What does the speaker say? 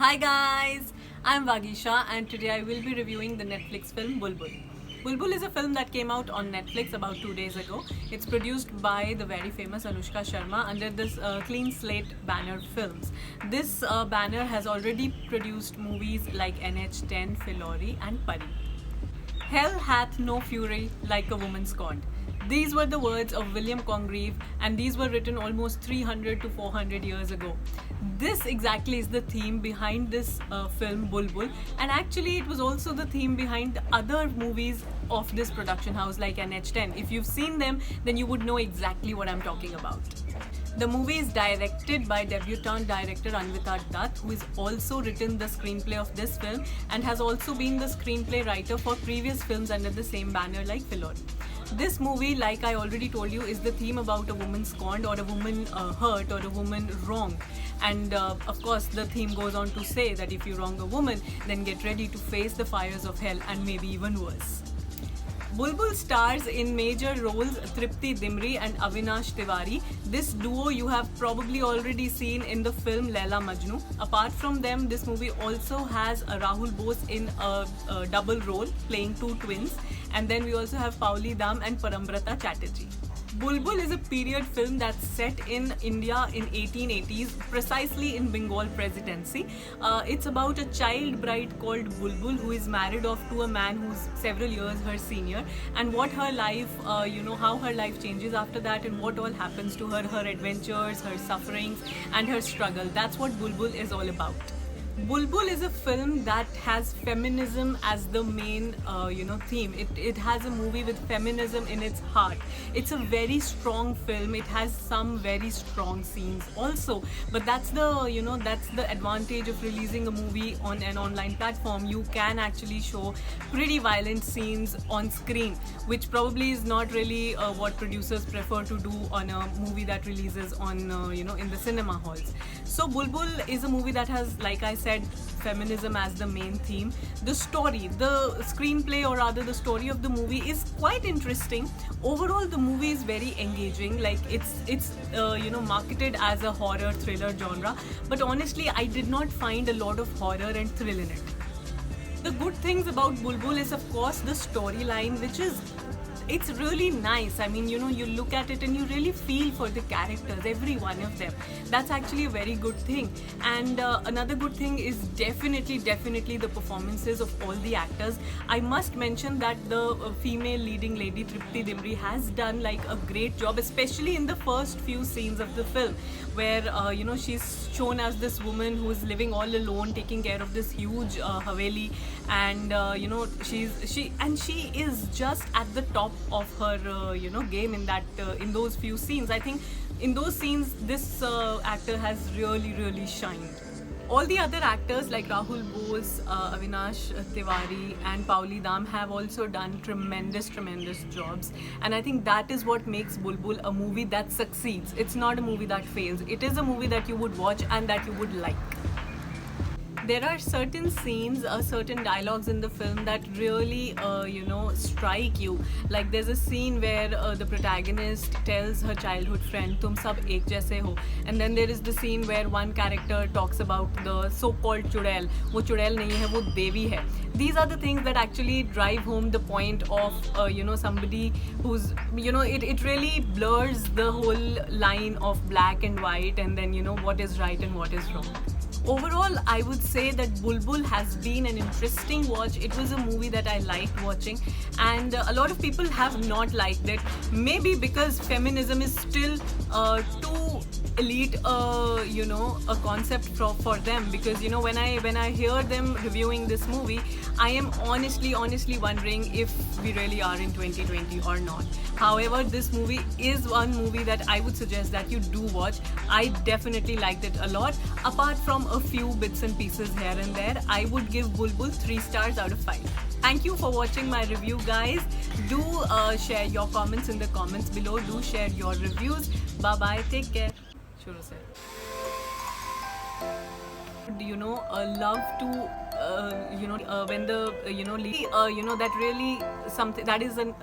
Hi guys, I'm Vagisha and today I will be reviewing the Netflix film Bulbul. Bulbul is a film that came out on Netflix about 2 days ago. It's produced by the very famous Anushka Sharma under this Clean Slate banner films. This banner has already produced movies like NH10, Filori and Pari. Hell hath no fury like a woman scorned. These were the words of William Congreve, and these were written almost 300 to 400 years ago. This exactly is the theme behind this film Bulbul, and actually, it was also the theme behind the other movies of this production house like NH10. If you've seen them, then you would know exactly what I'm talking about. The movie is directed by debutante director Anvita Dutt, who has also written the screenplay of this film and has also been the screenplay writer for previous films under the same banner like Filori. This movie, like I already told you, is the theme about a woman scorned or a woman hurt or a woman wronged. And of course, the theme goes on to say that if you wrong a woman, then get ready to face the fires of hell and maybe even worse. Bulbul stars in major roles Tripti Dimri and Avinash Tiwari. This duo you have probably already seen in the film Laila Majnu. Apart from them, this movie also has Rahul Bose in a double role playing two twins. And then we also have Pauli Dam and Parambrata Chatterjee. Bulbul is a period film that's set in India in 1880s, precisely in Bengal Presidency. It's about a child bride called Bulbul who is married off to a man who's several years her senior, and what her life, how her life changes after that, and what all happens to her, her adventures, her sufferings, and her struggle. That's what Bulbul is all about. Bulbul is a film that has feminism as the main, theme. It has a movie with feminism in its heart. It's a very strong film. It has some very strong scenes also. But that's the advantage of releasing a movie on an online platform. You can actually show pretty violent scenes on screen, which probably is not really what producers prefer to do on a movie that releases on, in the cinema halls. So Bulbul is a movie that has, like I said, feminism as the main theme. The story, the screenplay, or rather the story of the movie is quite interesting. Overall, the movie is very engaging. Like it's marketed as a horror thriller genre, but honestly, I did not find a lot of horror and thrill in it. The good things about Bulbul is, of course, the storyline, which is it's really nice. I mean, you look at it and you really feel for the characters, every one of them. That's actually a very good thing. And another good thing is definitely the performances of all the actors. I must mention that the female leading lady, Tripti Dimri, has done like a great job, especially in the first few scenes of the film, where she's shown as this woman who is living all alone, taking care of this huge haveli, and she is just at the top of her game in those few scenes. I think in those scenes this actor has really shined. All the other actors like Rahul Bose, Avinash Tiwari and Pauli Dam have also done tremendous jobs, and I think that is what makes Bulbul a movie that succeeds. It's not a movie that fails. It is a movie that you would watch and that you would like. There are certain scenes, certain dialogues in the film that really, strike you. Like there's a scene where the protagonist tells her childhood friend, "Tum sab ek jaise ho," and then there is the scene where one character talks about the so-called chudail. वो चुड़ैल नहीं है, वो देवी है. These are the things that actually drive home the point of, somebody who's, it really blurs the whole line of black and white, and then, what is right and what is wrong. Overall, I would say that Bulbul has been an interesting watch. It was a movie that I liked watching, and a lot of people have not liked it. Maybe because feminism is still too elite, a concept for them. Because when I hear them reviewing this movie, I am honestly wondering if we really are in 2020 or not. However, this movie is one movie that I would suggest that you do watch. I definitely liked it a lot. Apart from a few bits and pieces here and there, I would give Bulbul 3 stars out of 5. Thank you for watching my review, guys. Do share your comments in the comments below. Do share your reviews. Bye bye. Take care. Shuru sir. Love to when the that really something that is an